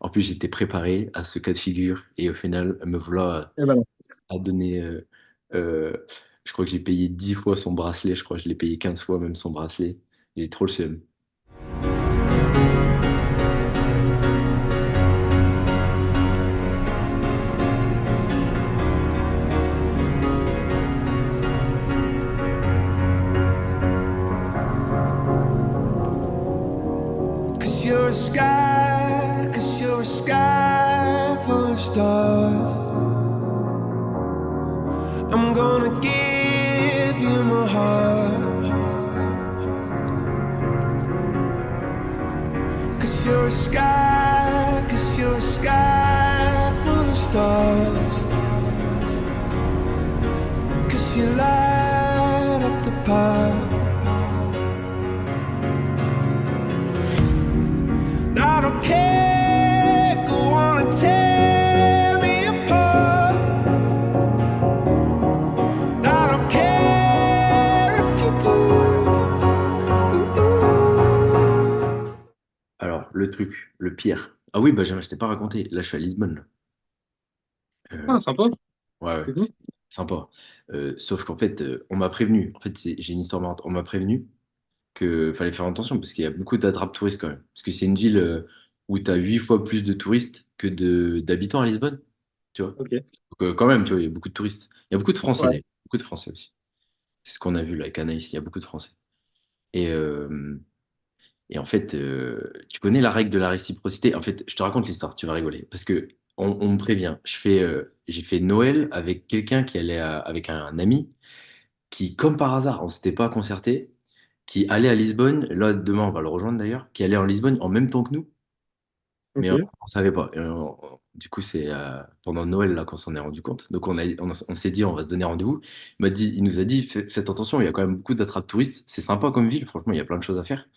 En plus, j'étais préparé à ce cas de figure et au final, me voilà Eh ben non. à donner. Euh, je crois que j'ai payé 10 fois son bracelet. Je crois que je l'ai payé 15 fois même son bracelet. J'ai trop le seum. 'Cause you're a sky full of stars. I'm gonna give you my heart. 'Cause you're a sky full of stars. 'Cause you light up the park. I don't care, go on and tear me apart. I don't care if you do. Alors, le truc, le pire. Ah oui, Benjamin, je t'ai pas raconté. Là, je suis à Lisbonne, là. Ah, Euh, sympa. ouais, ouais, C'est cool. sympa. Sauf qu'en fait, on m'a prévenu. En fait, j'ai une histoire marrante. On m'a prévenu que fallait faire attention parce qu'il y a beaucoup d'attrapes touristes quand même. Parce que c'est une ville où tu as 8 fois plus de touristes que d'habitants à Lisbonne. Tu vois? Ok. Donc, quand même, tu vois, il y a beaucoup de touristes. Il y a beaucoup de Français Ouais. d'ailleurs. Beaucoup de Français aussi. C'est ce qu'on a vu là avec Anaïs. Il y a beaucoup de Français. Et, euh, et en fait, tu connais la règle de la réciprocité. En fait, je te raconte l'histoire, tu vas rigoler. Parce que on me prévient. J'ai fait Noël avec quelqu'un qui allait avec un ami qui, comme par hasard, on s'était pas concerté, qui allait à Lisbonne. Là, demain, on va le rejoindre d'ailleurs, qui allait en Lisbonne en même temps que nous. Mais Ok. on savait pas. Du coup, c'est pendant Noël là qu'on s'en est rendu compte. Donc on s'est dit on va se donner rendez-vous. Il nous a dit faites attention, il y a quand même beaucoup d'attrapes touristes. C'est sympa comme ville, franchement, il y a plein de choses à faire.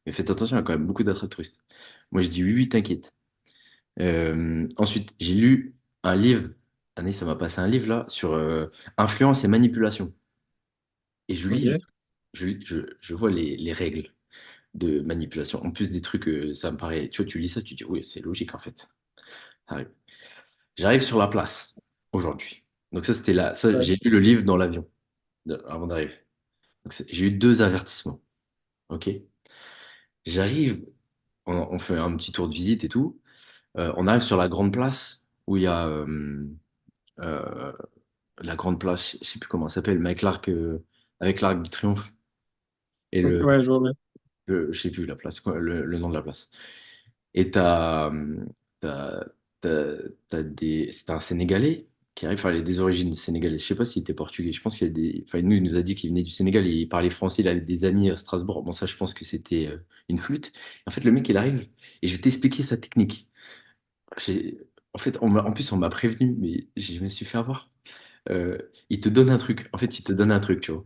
Mais faites attention, il y a quand même beaucoup d'attrapes touristes. Moi, je dis oui, oui, t'inquiète. Ensuite, j'ai lu un livre. Anaïs, ça m'a passé un livre là sur influence et manipulation. Et je lis, Ok. je vois les règles de manipulation. En plus des trucs, ça me paraît. Tu vois, tu lis ça, tu dis oui, c'est logique en fait. Ah, j'arrive sur la place aujourd'hui. Donc ça, c'était là. Ça, Ouais. j'ai lu le livre dans l'avion avant d'arriver. J'ai eu deux avertissements. Ok. J'arrive, on fait un petit tour de visite et tout. On arrive sur la grande place où il y a euh, la grande place, je sais plus comment ça s'appelle, mais avec l'arc de triomphe et Ok. Ouais, je vois bien. je sais plus la place, quoi, le nom de la place. Et t'as, t'as, c'est un Sénégalais qui arrive, enfin, il a des origines sénégalaises. Je sais pas s'il était portugais. Je pense qu'il y a enfin, nous, il nous a dit qu'il venait du Sénégal et il parlait français. Il avait des amis à Strasbourg. Bon, ça, je pense que c'était une flûte. En fait, le mec, il arrive et je vais t'expliquer sa technique. J'ai, en fait, en plus, on m'a prévenu, mais je me suis fait avoir. Il te donne un truc. En fait, il te donne un truc, tu vois.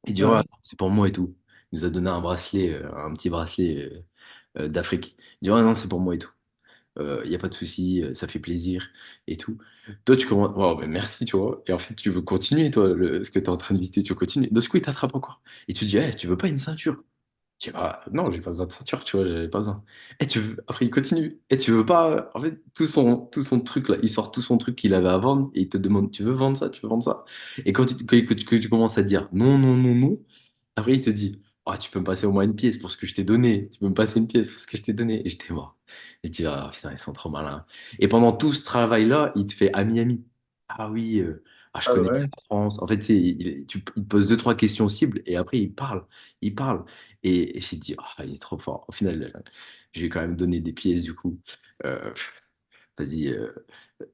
Il dit, ouais, Ouais. c'est pour moi et tout. Il nous a donné un bracelet, un petit bracelet d'Afrique. Il dit, ouais, non, c'est pour moi et tout. Il n'y a pas de souci, ça fait plaisir et tout. Toi, tu commences, wow, ben merci, tu vois. Et en fait, tu veux continuer, toi, ce que tu es en train de visiter, tu veux continuer. De ce coup, il t'attrape encore. Et tu dis, hey, tu veux pas une ceinture? Tu dis, ah, non, j'ai pas besoin de ceinture, tu vois, j'avais pas besoin. Et tu veux... Après, il continue. Et tu veux pas, en fait, tout son truc, là, il sort tout son truc qu'il avait à vendre et il te demande, tu veux vendre ça, tu veux vendre ça? Et que tu commences à dire, non, non, non, non, après, il te dit, ah, tu peux me passer au moins une pièce pour ce que je t'ai donné. Tu peux me passer une pièce pour ce que je t'ai donné. Et j'étais mort. Je dis, ah, putain, ils sont trop malins. Et pendant tout ce travail-là, il te fait ami-ami. Ah oui, je Ah connais bien ouais. la France. En fait, c'est, il te pose deux, trois questions cibles et après, il parle. Il parle. Et j'ai dit, ah, il est trop fort. Au final, je lui ai quand même donné des pièces, du coup. Euh, Vas-y,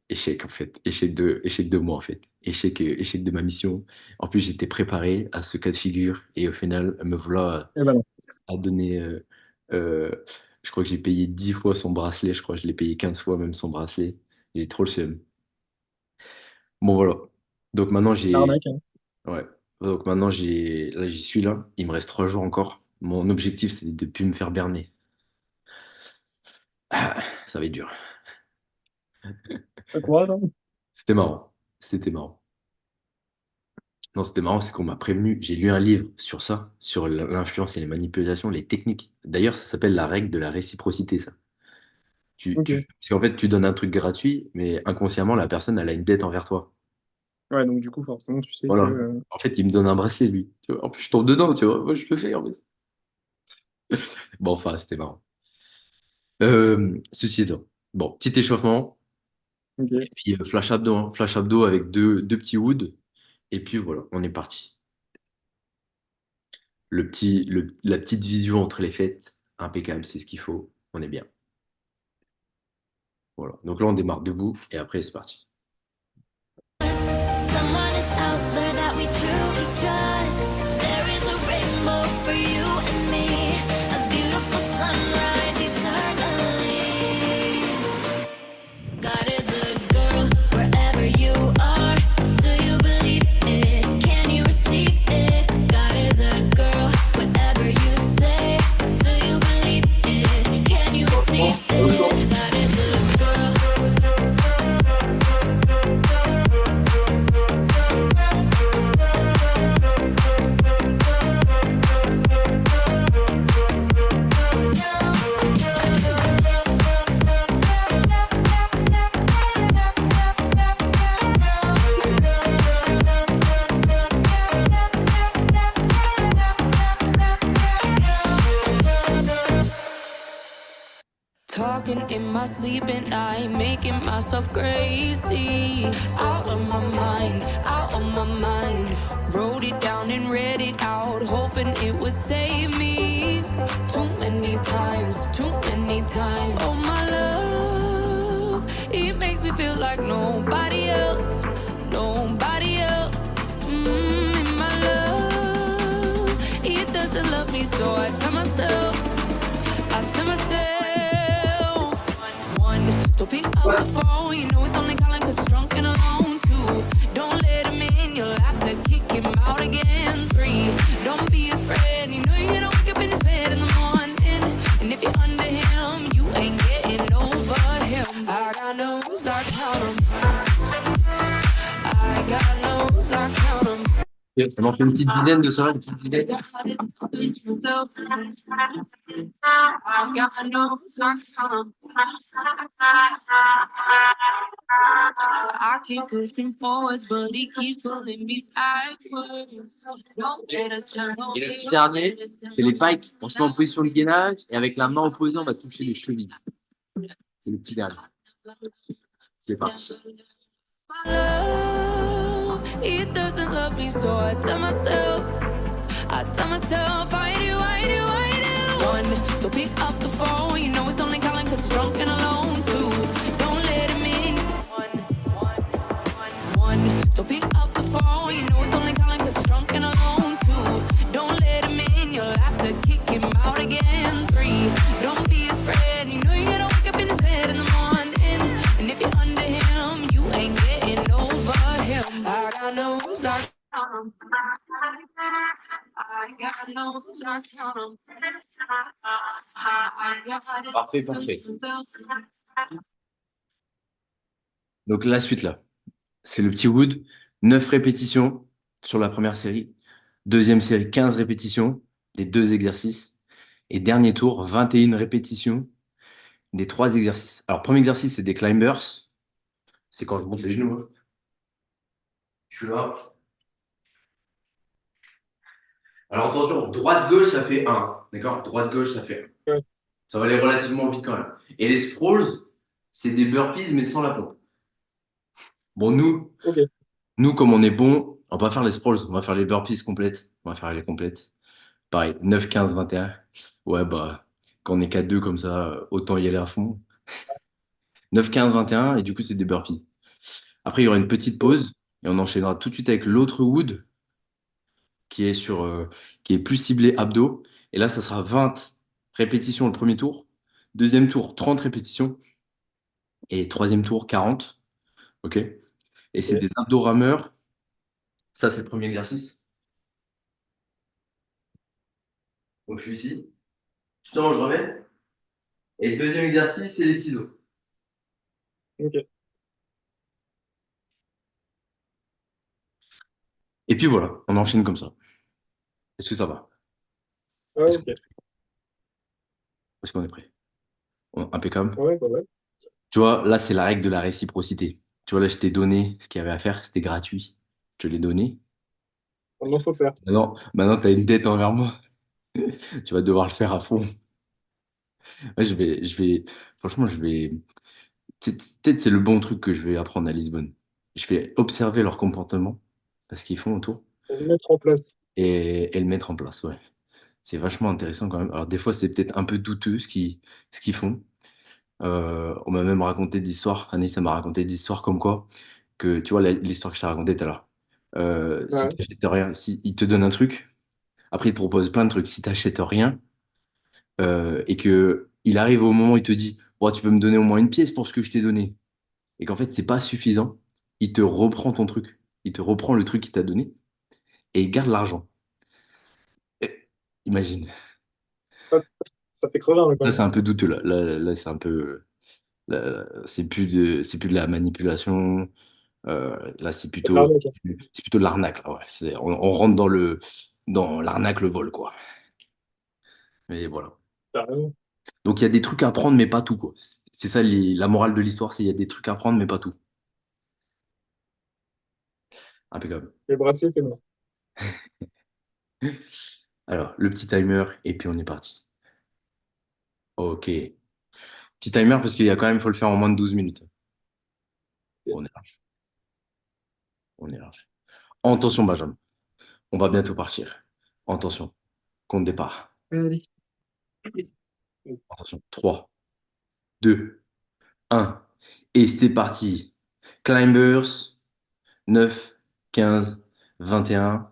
échec en fait, échec de moi en fait, échec de ma mission. En plus, j'étais préparé à ce cas de figure et au final, me voilà Eh ben non. à donner. Euh, je crois que j'ai payé 10 fois son bracelet, je crois que je l'ai payé 15 fois même son bracelet. J'ai trop le seum. Bon voilà. Donc maintenant j'ai, Arnaque, hein. ouais. Donc maintenant là j'y suis là. Il me reste 3 jours encore. Mon objectif c'est de ne plus me faire berner. Ah, ça va être dur. Pas courage, hein. C'était marrant. C'était marrant. Non, c'était marrant, c'est qu'on m'a prévenu. J'ai lu un livre sur ça, sur l'influence et les manipulations, les techniques. D'ailleurs, ça s'appelle la règle de la réciprocité, ça. Ok. Parce qu'en fait, tu donnes un truc gratuit, mais inconsciemment, la personne, elle a une dette envers toi. Ouais, donc du coup, forcément, tu sais que... Voilà. En fait, il me donne un bracelet, lui. Tu vois. En plus, je tombe dedans, tu vois. Moi, je le fais, en plus. Bon, enfin, c'était marrant. Ceci étant. Bon, petit échauffement. Ok. Et puis, flash abdos, hein. Flash abdos avec deux petits woods. Et puis, voilà, on est parti. La petite vision entre les fêtes, impeccable, c'est ce qu'il faut. On est bien. Voilà. Donc là, on démarre debout et après, c'est parti. Someone is out there that we truly trust. There is a rainbow for you and me, a beautiful sunrise eternally. God is a girl wherever you are. Do you believe it? Can you receive it? God is a girl, whatever you say. Do you believe it? Can you receive it? God is a girl. Talking in my sleep and I'm making myself crazy. Out of my mind, out of my mind. Wrote it down and read it out, hoping it would save me. Too many times, too many times. Oh my love, it makes me feel like nobody else, nobody else. And my love, it doesn't love me, so I tell myself. Don't pick up the phone, you know it's only calling 'cause drunk and alone. 2, don't let him in, you'll have to kick him out again. 3, don't be his friend, you know you're gonna wake up in his bed in the morning. And if you're under him, you ain't getting over him. I got no rules, I count 'em. I got no rules, I count 'em. Ok, on en fait une petite dizaine de ça, une petite dizaine. I got no rules, I count 'em. I keep pushing forwards, but he keeps pulling me backwards. Don't let her turn Et le petit dernier, c'est les pikes. On se met en position de gainage et avec la main opposée, on va toucher les chevilles. C'est le petit dernier. C'est parti. It doesn't love me, so I tell myself, I do, I do, I do. 1, don't pick up the phone, you know it's only calling 'cause it's drunk and alone. 2, don't let him in. 1, don't pick up the phone, you know it's only calling 'cause it's drunk and alone. 2, don't let him in, you'll have to kick him out again. 3, don't be his friend, you know you gotta wake up in his bed in the morning. And if you're under him, you ain't getting over him. I got no rules, I count 'em. I got no rules, I count 'em. I got it. Parfait, parfait. Donc la suite là, c'est le petit wood. 9 répétitions sur la première série. Deuxième série, 15 répétitions des 2 exercices. Et dernier tour, 21 répétitions des 3 exercices. Alors, premier exercice, c'est des climbers. C'est quand je monte les genoux, hein. Je suis là. Alors attention, droite-gauche, ça fait 1. D'accord? Droite-gauche, ça fait 1. Ouais. Ça va aller relativement vite quand même. Et les sprawls, c'est des burpees, mais sans la pompe. Bon, Ok. nous, comme on est bon, on va pas faire les sprawls, on va faire les burpees complètes. On va faire les complètes. Pareil, 9, 15, 21. Ouais, bah, quand on est 4-2 comme ça, autant y aller à fond. 9, 15, 21, et du coup, c'est des burpees. Après, il y aura une petite pause, et on enchaînera tout de suite avec l'autre wood, qui est qui est plus ciblé abdos. Et là, ça sera 20 répétitions le premier tour. Deuxième tour, 30 répétitions. Et troisième tour, 40. OK? Et c'est Ok. des abdos rameurs. Ça, c'est le premier exercice. Donc, je suis ici. Je tends, je remets. Et le deuxième exercice, c'est les ciseaux. Ok. Et puis voilà, on enchaîne comme ça. Est-ce que ça va? Ouais, Est-ce ok. est-ce qu'on est prêt? Impeccable. Ouais, bah ouais. Tu vois, là, c'est la règle de la réciprocité. Tu vois, là, je t'ai donné ce qu'il y avait à faire, c'était gratuit. Je te l'ai donné. Maintenant, faut faire. Maintenant, tu as une dette envers moi. Tu vas devoir le faire à fond. Ouais, franchement, peut-être c'est le bon truc que je vais apprendre à Lisbonne. Je vais observer leur comportement, ce qu'ils font autour, Pour le mettre en place. et le mettre en place, ouais. C'est vachement intéressant quand même. Alors, des fois, c'est peut-être un peu douteux ce qu'ils font. On m'a même raconté d'histoires, Anis, ça m'a raconté d'histoires comme quoi, que tu vois, l'histoire que je t'ai racontée tout à l'heure. Si Ouais. t'achètes rien, si il te donne un truc, après il te propose plein de trucs. Si t'achètes rien, et que il arrive au moment où il te dit, oh, tu peux me donner au moins une pièce pour ce que je t'ai donné, et qu'en fait c'est pas suffisant, il te reprend ton truc, il te reprend le truc qu'il t'a donné et il garde l'argent. Et- Imagine. Ça, ça fait crever un peu quand Là même. c'est un peu douteux là, c'est un peu, c'est plus de la manipulation. Là C'est de l'arnaque, hein. c'est plutôt de l'arnaque là, ouais. On rentre dans l'arnaque, le vol quoi. Mais voilà. Carrément. Donc il y a des trucs à apprendre mais pas tout quoi. C'est ça la morale de l'histoire, c'est il y a des trucs à apprendre mais pas tout. Impeccable. Les bracelets, c'est bon. Alors, le petit timer, et puis on est parti. Ok. Petit timer parce qu'il y a quand même, faut le faire en moins de 12 minutes. On est large. On est large. Attention, Benjamin. On va bientôt partir. Attention. Compte départ. Allez. Attention. 3, 2, 1. Et c'est parti. Climbers, 9, 15, 21.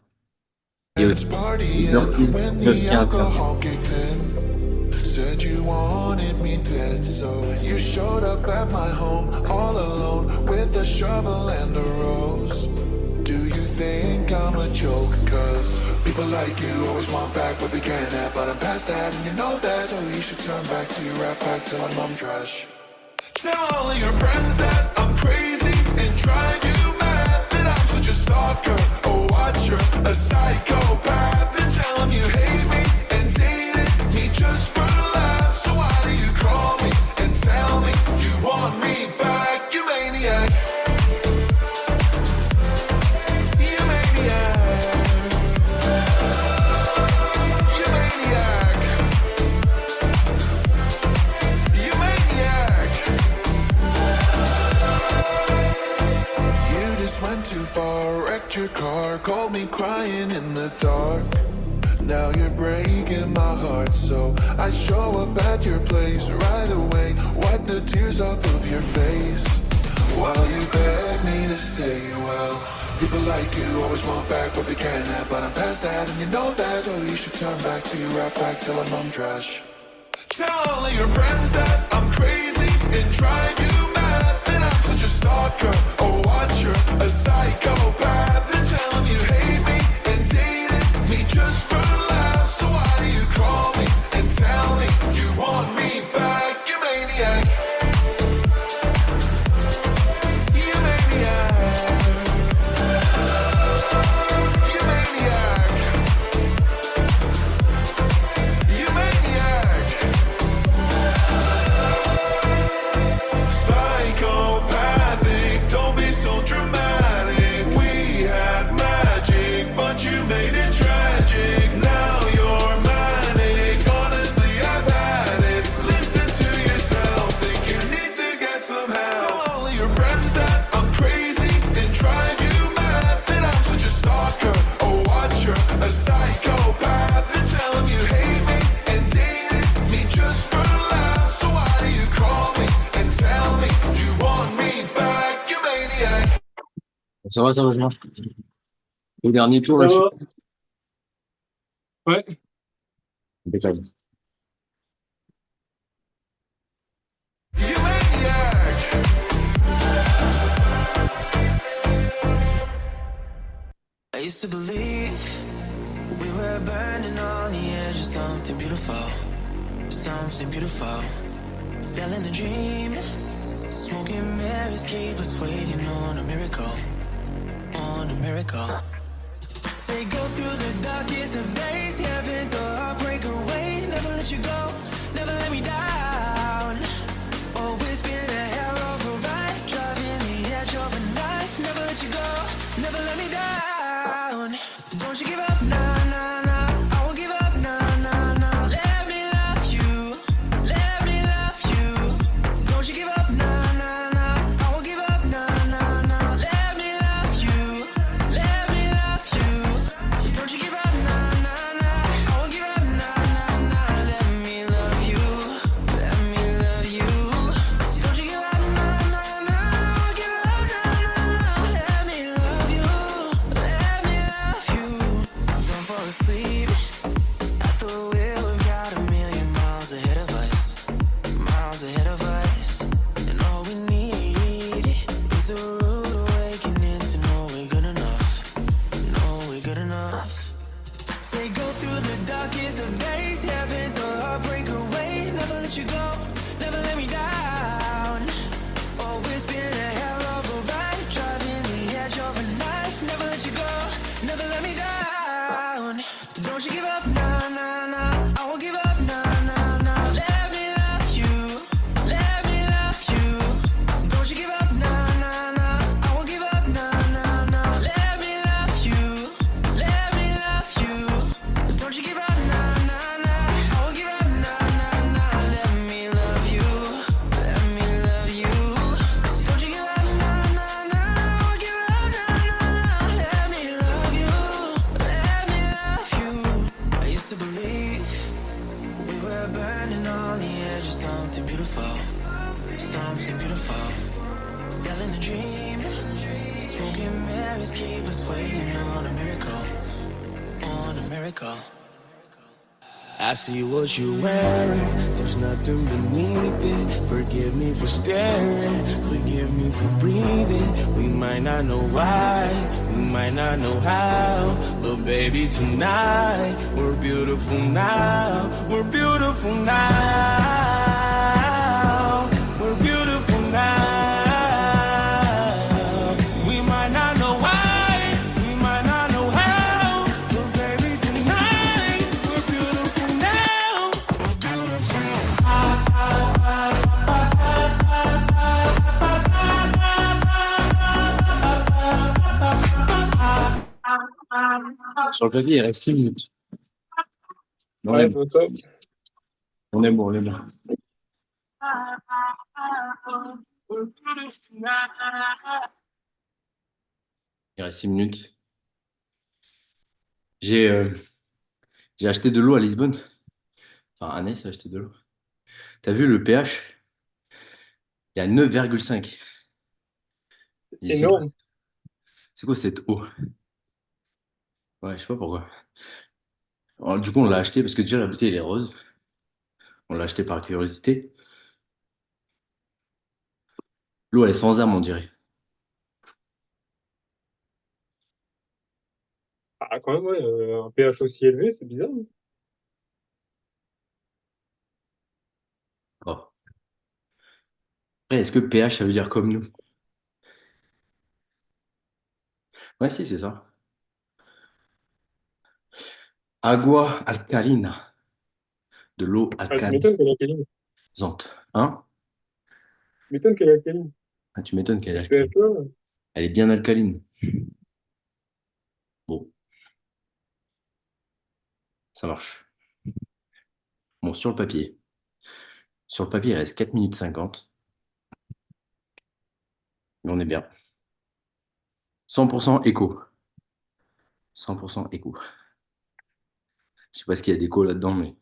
Et Let's aussi, party and 9, 10, when 9, the 15, 21. alcohol kicked in. Said you wanted me dead, so you showed up at my home all alone with a shovel and a rose. Do you think I'm a joke? Cause people like you always want back what they can have, but I'm past that and you know that. So you should turn back to your rap back till I'm trash. Tell all of your friends that I'm crazy and drive you mad, that I'm such a stalker, a watcher, a psychopath. Then tell them you hate me and dated me just for laughs. So why do you call me and tell me you want me back? You maniac. You maniac. You maniac. You maniac. You just went too far, wrecked your car, called me crying in the dark. Now you're breaking my heart, so I show up at your place right away, wipe the tears off of your face, while you beg me to stay. Well, people like you always want back what they can have, but I'm past that and you know that. So you should turn back to your rap back till I'm trash. Tell all of your friends that I'm crazy and drive you mad, that I'm such a stalker, a watcher, a psychopath. Then tell them you hate me and dated me just for laughs. So why do you call me and tell me you want me back? You maniac. You maniac. You maniac. You maniac. Psychopathic, don't be so dramatic. We had magic, but you made it tragic. Now you're manic, honestly I've had it. Listen to yourself, think you need to get some help. Tell all of your friends that I'm crazy and drive you mad, that I'm such a stalker, a watcher, a psychopath. Then tell them you hate me and dated me just for laughs. So why do you call me and tell me you want me back? You maniac. Ça va, bien. Au dernier tour, Ça là, je suis va? Ouais. impeccable. You maniac. I used to believe we were burning on the edge of something beautiful, something beautiful. Selling a dream, smoking mirrors keep us waiting on a miracle, on a miracle. Say go through the darkest of days, heaven's a heartbreak away. Never let you go, never let me down. something beautiful. Selling a dream, smoking mirrors keep us waiting on a miracle, on a miracle. I see what you're wearing, there's nothing beneath it. Forgive me for staring, forgive me for breathing. We might not know why, we might not know how, but baby tonight, we're beautiful now. We're beautiful now. We're beautiful now. We might not know why, we might not know how, but baby tonight, we're beautiful now. Sur le papier, il reste 6 minutes. On est Ouais, je bon, vois ça. on est bon, on est bon. Il reste 6 minutes. J'ai j'ai acheté de l'eau à Lisbonne. Enfin, Annès a acheté de l'eau. T'as vu le pH? Il y a 9,5. J'ai dit, Énorme. c'est quoi cette eau? Ouais, je sais pas pourquoi. Alors, du coup, on l'a acheté parce que déjà la bouteille elle est rose. On l'a acheté par curiosité. L'eau elle est sans âme, on dirait. Ah, quand même, ouais, un pH aussi élevé, c'est bizarre, hein. Oh. Après, est-ce que pH ça veut dire comme nous? Ouais, si, c'est ça. Agua alcalina. De l'eau Ah, tu m'étonnes qu'elle est alcaline. alcalisante. Hein? Tu m'étonnes qu'elle est alcaline. Ah, tu m'étonnes qu'elle est Ce alcaline. pH-là, Elle est bien alcaline. Bon, ça marche. Bon, sur le papier. Sur le papier, il reste 4 minutes 50. Mais on est bien. 100% écho. 100% écho. Je sais pas ce qu'il y a d'écho là-dedans, mais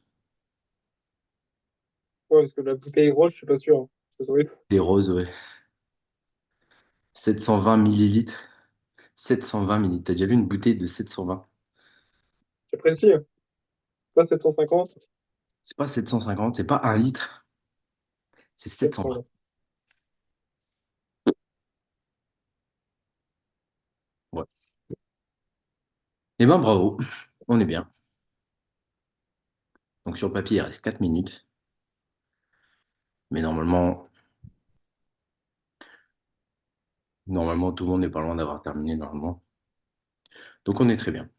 ouais, parce que la bouteille rose, je suis pas sûr, hein. Ça serait des roses, ouais. 720 millilitres. 720 millilitres. T'as déjà vu une bouteille de 720? c'est précis, hein. Pas 750, C'est pas 750, c'est pas un litre, c'est 720. 720. Ouais. Eh ben bravo, on est bien. Donc sur le papier, il reste 4 minutes. Mais normalement, tout le monde n'est pas loin d'avoir terminé normalement. Donc on est très bien.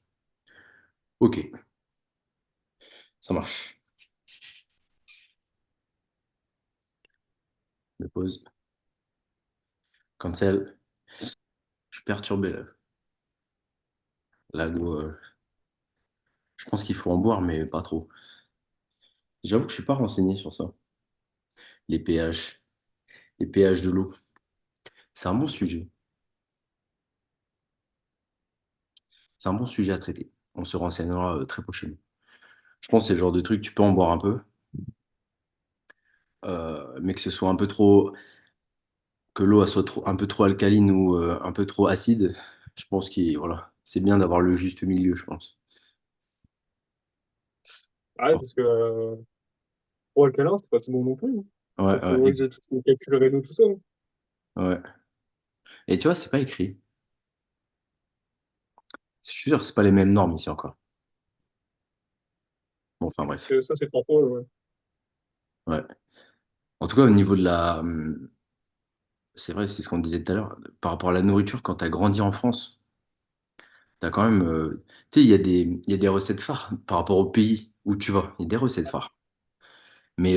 Ok, ça marche. Je pause. Cancel. Je suis perturbé là. Là, je pense qu'il faut en boire, mais pas trop. J'avoue que je suis pas renseigné sur ça. Les pH, les pH de l'eau. C'est un bon sujet. C'est un bon sujet à traiter. On se renseignera très prochainement. Je pense que c'est le genre de truc, tu peux en boire un peu, mais que ce soit un peu trop, que l'eau elle soit un peu trop alcaline ou un peu trop acide. Je pense que voilà, c'est bien d'avoir le juste milieu, je pense. Ah ouais, parce que pour alcalin, c'est pas tout bon non plus, hein. Ouais, Ça ouais, favorise tout le calcul rénaux, tout ça, hein. ouais. Et tu vois, c'est pas écrit. Je suis sûr, c'est pas les mêmes normes ici encore. Bon, enfin bref. Ça, c'est trop ouais. Ouais. En tout cas, au niveau de c'est vrai, c'est ce qu'on disait tout à l'heure, par rapport à la nourriture, quand tu as grandi en France, t'as quand même, tu sais, il y a des recettes phares par rapport au pays où tu vas. Il y a des recettes phares. Mais,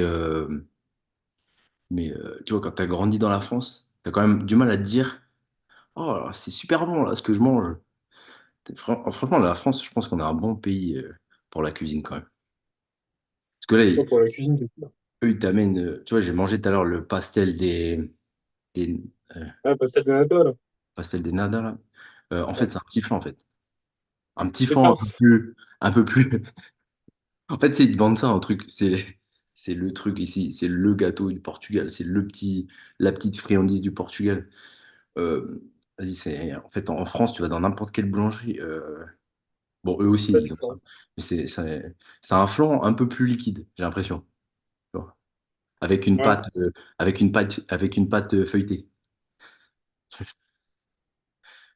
tu vois, quand tu as grandi dans la France, tu as quand même du mal à te dire, oh, c'est super bon là ce que je mange. Franchement, la France, je pense qu'on a un bon pays pour la cuisine quand même. Parce que là, Pas pour la cuisine, c'est sûr. eux, ils t'amènent, tu vois, j'ai mangé tout à l'heure le des Ah, pastel de nata, là. pastel des nada là. En Ouais. fait, c'est un petit flan en fait. Un petit C'est flan farce. un peu plus. En fait, tu sais, ils te vendent ça un truc. C'est C'est le truc ici, c'est le gâteau du Portugal, c'est la petite friandise du Portugal. Euh, Vas-y, en fait, en France, tu vas dans n'importe quelle boulangerie. Bon, eux aussi, Pas ils ont ça. différent. Mais c'est un flan un peu plus liquide, j'ai l'impression. Tu vois. Avec une Ouais, pâte, avec une pâte feuilletée.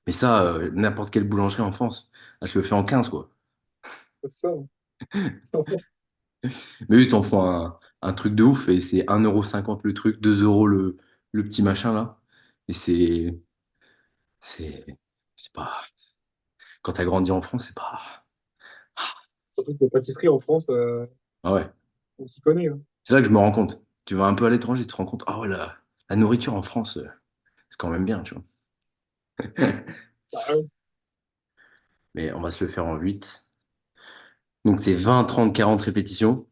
Mais ça, n'importe quelle boulangerie en France, elle se le fait en 15 quoi. c'est ça. Mais eux, ils t'en font un truc de ouf et c'est 1,50 € le truc, 2 euros le petit machin là. Et c'est, c'est pas, quand t'as grandi en France, c'est pas, Surtout que les pâtisseries en France, ah ouais. on s'y connaît, hein. C'est là que je me rends compte. Tu vas un peu à l'étranger, tu te rends compte, ah ouais, la nourriture en France, c'est quand même bien, tu vois. Bah, ouais. Mais on va se le faire en 8. Donc c'est 20, 30, 40 répétitions.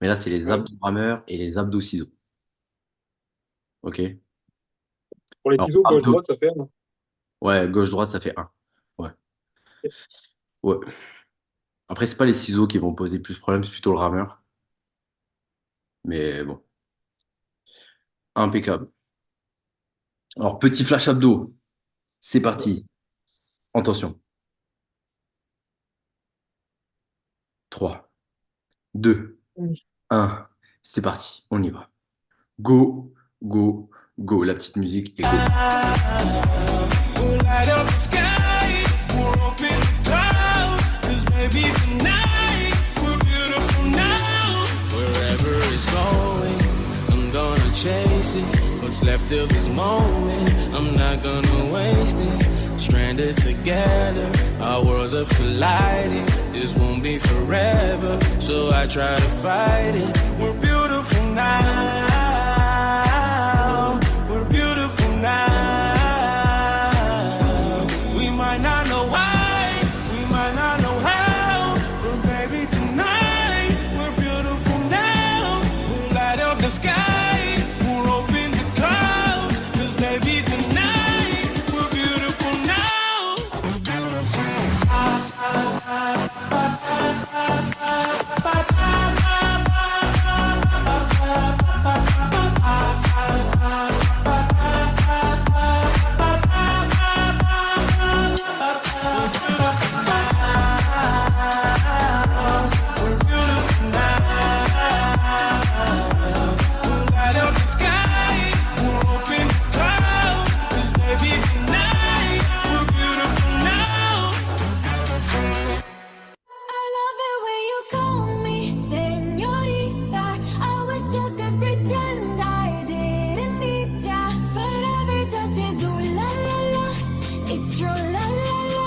Mais là, c'est les Ouais. abdos rameurs et les abdos ciseaux. OK? Pour les Alors, ciseaux, abdos, gauche-droite, ça fait un. ouais, gauche-droite, ça fait un. Ouais. Ouais. Après, c'est pas les ciseaux qui vont poser plus de problème, c'est plutôt le rameur. Mais bon, impeccable. Alors, petit flash abdos. C'est parti. Attention. 3, 2, Mm. 1. C'est parti. On y va. Go, go, go. La petite musique et go. We'll light up the sky, we'll open the clouds, 'cause baby tonight, we're beautiful now. Wherever it's going, I'm gonna chase it. What's left of this moment, I'm not gonna waste it. Stranded together, our worlds have collided. This won't be forever, so I try to fight it. We're beautiful now. We're beautiful now. We might not know why, we might not know how, but baby tonight, we're beautiful now. We'll light up the sky, we'll open the clouds, 'cause baby tonight, we're beautiful now. We're beautiful. We're beautiful now. We'll light up the sky, we'll open the clouds, 'cause baby tonight, we're beautiful now. I love it when you call me señorita. I wish I could pretend I didn't need ya, but every touch is ooh la la la. It's true la la la.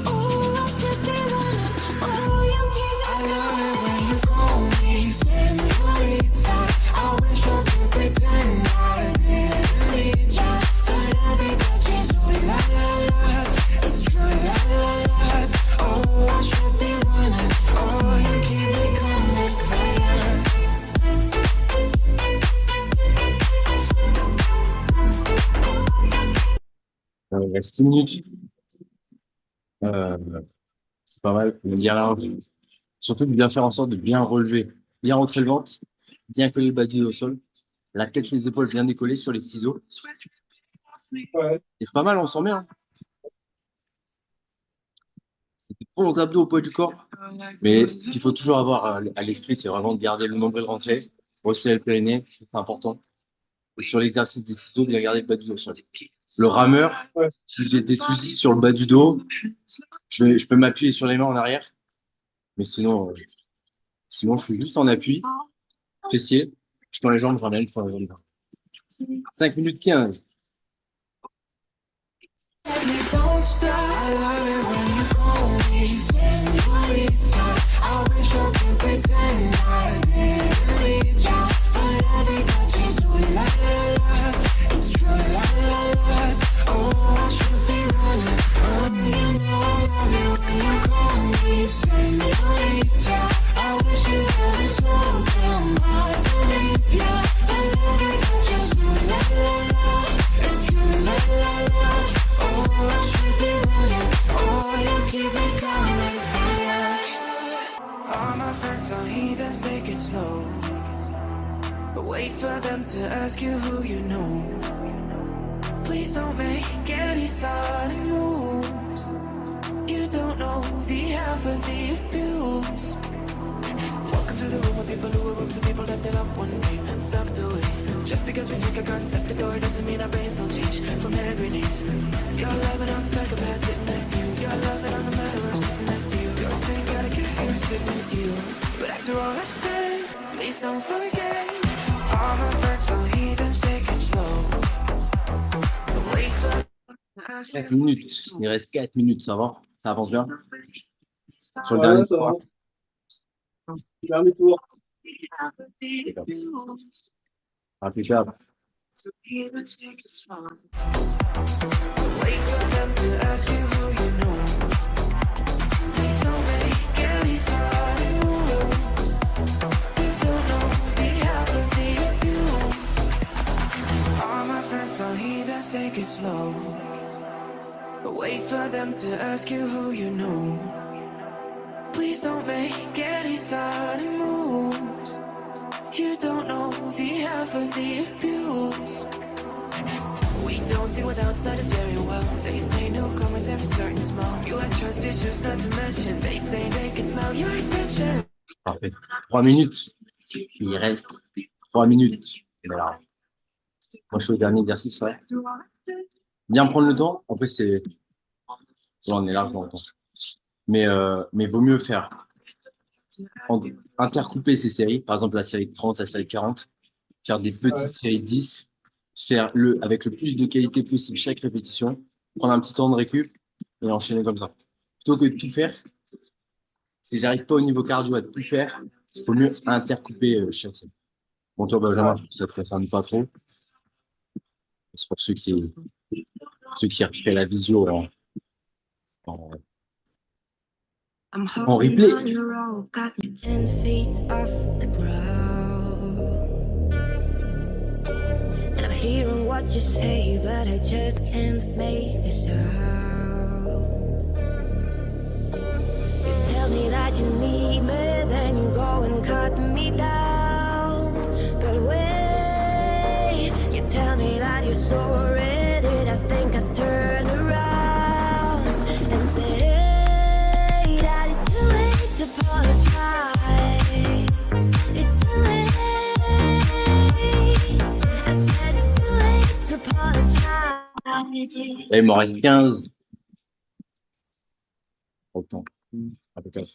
Oh, I should be running. Oh, you keep it coming when you call me señorita. I wish I could pretend I didn't need ya, but every touch is ooh la la la. It's true la la la. Oh, I should be running. Oh, you keep me coming for ya. Il reste 6 minutes. Euh, c'est pas mal. Bien large. Surtout de bien faire en sorte de bien relever, bien rentrer le ventre, bien coller le bas du dos au sol, la tête, les épaules bien décollées sur les ciseaux. Ouais. Et c'est pas mal, on sent bien, hein. C'est bons abdos au poids du corps. Mais ce qu'il faut toujours avoir à l'esprit, c'est vraiment de garder le nombril rentré, resserrer le périnée, c'est important. Et sur l'exercice des ciseaux, bien garder le bas du dos au sol. Le rameur, Ouais. si j'ai des soucis sur le bas du dos, je peux m'appuyer sur les mains en arrière. Mais sinon, je suis juste en appui, fessier, je tends les jambes, je ramène, je tends les jambes. 5 minutes 15. Baby, don't stop. I love it when you call me señorita. I wish I could pretend I didn't need ya, but every touch is ooh la la la. It's true la la la. Oh, I should be running. Oh, you know I love it when you call me señorita. I wish it wasn't so damn hard to leave ya, but every touch is ooh la la la. It's true la la la. Oh, I should be running. Oh, ask you who you know. Please don't make any sudden moves. You don't know the half of the abuse. Welcome to the room of people who are rooms of people that they love one day and sucked away. Just because we check a concept the door doesn't mean our brains will change from hand grenades. You're loving on the psychopath sitting next to you. You're loving on the murderer sitting next to you. You think gotta get here sitting next to you. But after all I've said, please don't forget. All my friends are heathens, take it slow. Wait for 4 minutes. Il reste 4 minutes, ça va? Ça avance bien? Sur le Ouais, dernier ça va. point. Dernier tour. Impeccable. Wait for them to ask you who you know. Please don't make any sudden moves. You don't know the half of the abuse. All my friends are heathens, take it slow. Wait for them to ask you who you know. Please don't make any sudden moves. You don't know the half of the abuse. We don't deal with outsiders very well. They say newcomers every certain smell. You have trust issues, not to mention. They say they can smell your intention. Parfait. 3 minutes. Il reste 3 minutes. Et ben là, moi, je fais le dernier exercice, ouais. Bien prendre le temps. Après, c'est. Là, on est large dans le temps. Mais vaut mieux faire intercouper ces séries. Par exemple, la série de 30, la série de 40. Faire des petites Ouais. séries de 10. Faire avec le plus de qualité possible chaque répétition. Prendre un petit temps de récup et enchaîner comme ça. Plutôt que de tout faire. Si j'arrive pas au niveau cardio à tout faire, il faut mieux intercouper chaque série. Bon, toi, Benjamin, ça te concerne pas trop. C'est pour ceux qui refait la visio en, I'm en hopping replay. on your rope, got me 10 feet off the ground. And I'm hearing what you say, but I just can't make a sound. You tell me that you need me, then you go and cut me down. But wait, you tell me that you're sorry, did I think I'd turn around and say that it's too late to apologize. It's too late. I said it's too late to apologize. Là, il m'en reste 15. Trop de temps. Impeccable.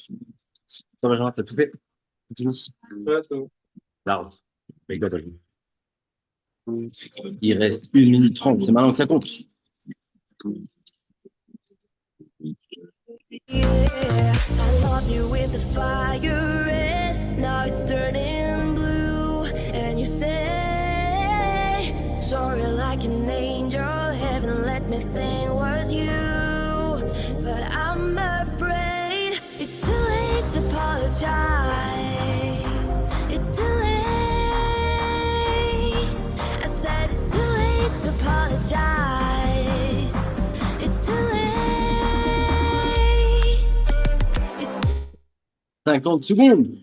Ça, Benjamin, t'as tout fait? Ouais, c'est bon. Large. Il reste 1 minute 30. C'est maintenant que ça compte. Yeah, I love you with the fire red. Now it's turning blue. And you say, sorry like an angel. Heaven let me think was you. But I'm afraid it's too late to apologize. It's too late. I said it's too late to apologize. It's too late. 50 secondes.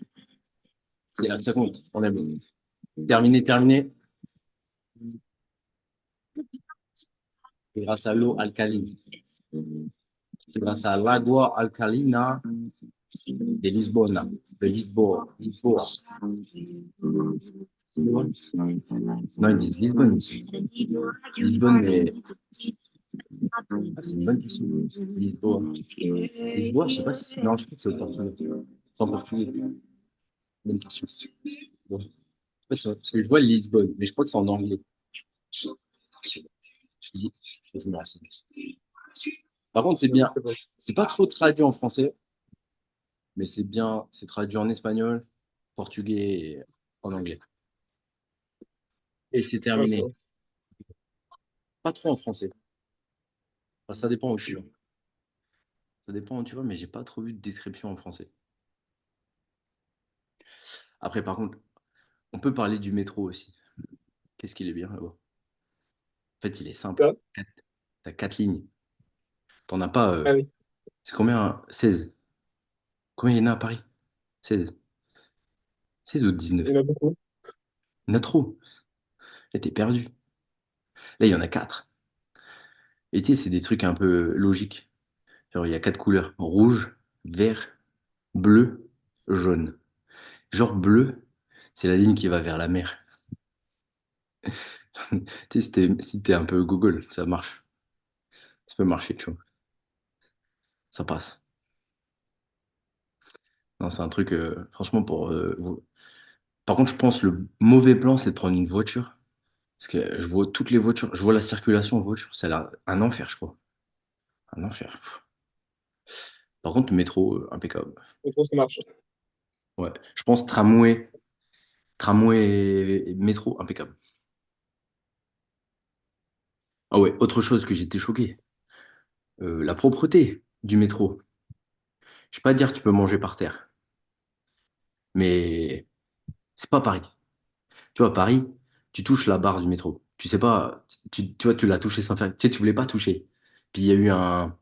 C'est là que ça compte. On est bon. Terminé. C'est grâce à l'eau alcaline. C'est grâce à l'agua alcalina de Lisbonne. De Lisboa. Lisboa. Lisbonne. Non, ils disent Lisbonne ici. Lisbonne, mais. Ah, c'est une bonne question. Lisboa. Lisboa, je sais pas si. Non, je crois que c'est au portugais. C'est en portugais. Bonne question. Bon. Parce que je vois Lisbonne, mais je crois que c'est en anglais. Je me renseigne. Par contre, c'est bien. C'est pas trop traduit en français, mais c'est bien. C'est traduit en espagnol, portugais et en anglais. Et c'est Ouais, terminé. c'est bon. Pas trop en français. Enfin, ça dépend où tu vas. Ça dépend où tu vas, mais j'ai pas trop vu de description en français. Après, par contre, on peut parler du métro aussi. Qu'est-ce qu'il est bien là-bas? En fait, il est simple. Ouais. T'as 4 lignes. T'en as pas. Ah oui. C'est combien? 16. Combien il y en a à Paris? 16. 16 ou 19? Il y en a beaucoup. Il y en a trop. Là, t'es perdu. Là, il y en a quatre. Et tu sais, c'est des trucs un peu logiques. Genre, il y a quatre couleurs. Rouge, vert, bleu, jaune. Genre bleu, c'est la ligne qui va vers la mer. Tu sais, si t'es un peu Google, ça marche. Ça peut marcher, tu vois. Ça passe. Non, c'est un truc, franchement, Par contre, je pense le mauvais plan, c'est de prendre une voiture. Parce que je vois toutes les voitures, je vois la circulation en voiture, c'est un enfer, je crois. Un enfer. Par contre, le métro, impeccable. Et trop, ça marche. Ouais. Je pense tramway et métro, impeccable. Ah ouais, autre chose que j'étais choqué. La propreté du métro. Je vais pas dire que tu peux manger par terre, mais c'est pas Paris. Tu vois, à Paris, tu touches la barre du métro. Tu sais pas, tu vois, tu l'as touché sans faire. Tu sais, tu voulais pas toucher. Puis il y a eu un.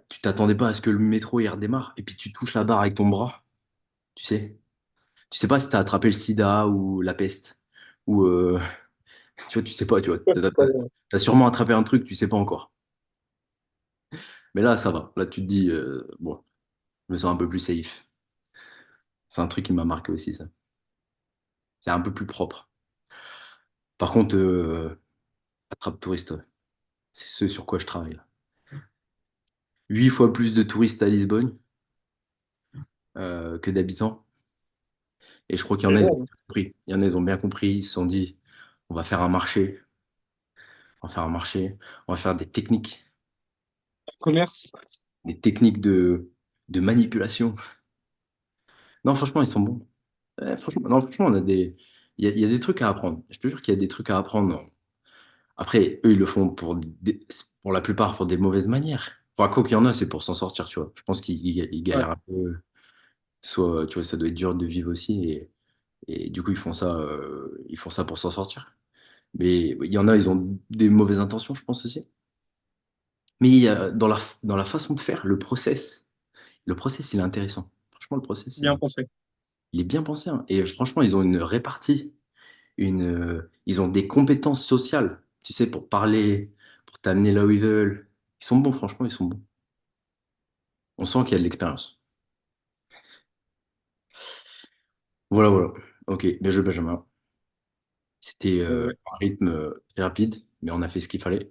Tu t'attendais pas à ce que le métro il redémarre. Et puis tu touches la barre avec ton bras. Tu sais. Tu sais pas si t'as attrapé le sida ou la peste. Ou. Tu vois, tu sais pas, tu vois. Ouais, T'as c'est pas t'as sûrement attrapé un truc, tu sais pas encore. Mais là, ça va. Là, tu te dis, bon, je me sens un peu plus safe. C'est un truc qui m'a marqué aussi, ça. C'est un peu plus propre. Par contre, attrape touriste, c'est ce sur quoi je travaille là. 8 fois plus de touristes à Lisbonne que d'habitants. Et je crois qu'il y en a, ils ont énorme. bien compris. Il y en a, ils ont bien compris. Ils se sont dit, on va faire un marché. On va faire un marché. On va faire Commerce. des techniques de manipulation. Non, franchement, ils sont bons. Franchement, non, franchement, il y a des trucs à apprendre. Je te jure qu'il y a des trucs à apprendre. Après, eux, ils le font pour la plupart pour des mauvaises manières. Enfin, quoi qu'il y en a, c'est pour s'en sortir, tu vois. Je pense qu'ils Ouais. galèrent un peu. Soit, tu vois, ça doit être dur de vivre aussi. Et du coup, ils font ça pour s'en sortir. Mais il y en a, ils ont des mauvaises intentions, je pense aussi. Mais dans la façon de faire, le process, il est intéressant. Franchement, le process, Bien pensé. il est bien pensé, hein. Et franchement, ils ont une répartie, ils ont des compétences sociales, tu sais, pour parler, pour t'amener là où ils veulent. Ils sont bons, franchement, ils sont bons. On sent qu'il y a de l'expérience. Voilà, voilà. Ok, bien joué, Benjamin. C'était Ouais. un rythme très rapide, mais on a fait ce qu'il fallait.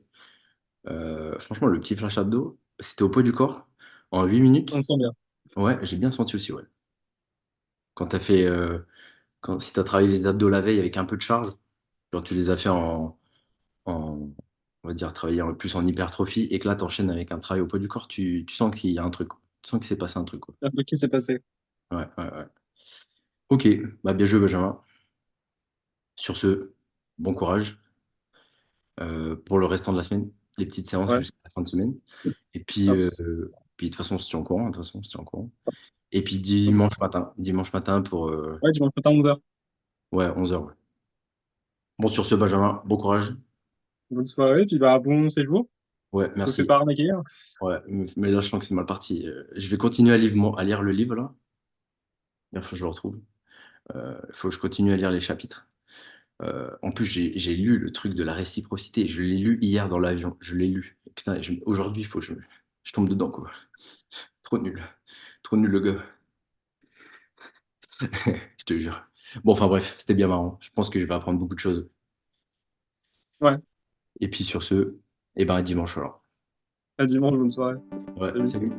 Franchement, le petit flash abdo, c'était au poids du corps, en 8 On le minutes. sent bien. Ouais, j'ai bien senti aussi, ouais. Quand t'as fait, si t'as travaillé les abdos la veille avec un peu de charge, genre tu les as fait on va dire, travailler plus en hypertrophie, et que là, t'enchaînes avec un travail au poids du corps, tu sens qu'il y a un truc, quoi. Tu sens qu'il s'est passé un truc, quoi. Un truc qui s'est passé. Ouais, ouais, ouais. Ok, bah bien joué, Benjamin. Sur ce, bon courage pour le restant de la semaine, les petites séances Ouais. jusqu'à la fin de semaine. Et puis, Merci. de toute façon, on se tient au courant, de toute façon, on se tient au courant. Et puis Ok. dimanche matin pour Ouais, dimanche matin, 11h. ouais, 11h. Ouais. Bon, sur ce, Benjamin, bon courage. Bonne soirée, puis bah, bon séjour. Ouais, Je me fais merci. pas arnaquer, hein. Ouais, mais là, je sens que c'est mal parti. Je vais continuer à lire le livre, là. Il faut que je le retrouve. Il faut que je continue à lire les chapitres. En plus, j'ai lu le truc de la réciprocité. Je l'ai lu hier dans l'avion. Je l'ai lu. Et putain, aujourd'hui, il faut que je tombe dedans, quoi. Trop nul. Trop nul, le gars. Je te jure. Bon, enfin bref, c'était bien marrant. Je pense que je vais apprendre beaucoup de choses. Ouais. Et puis sur ce, eh ben, à dimanche alors. À dimanche, bonne soirée. Ouais, Salut. salut.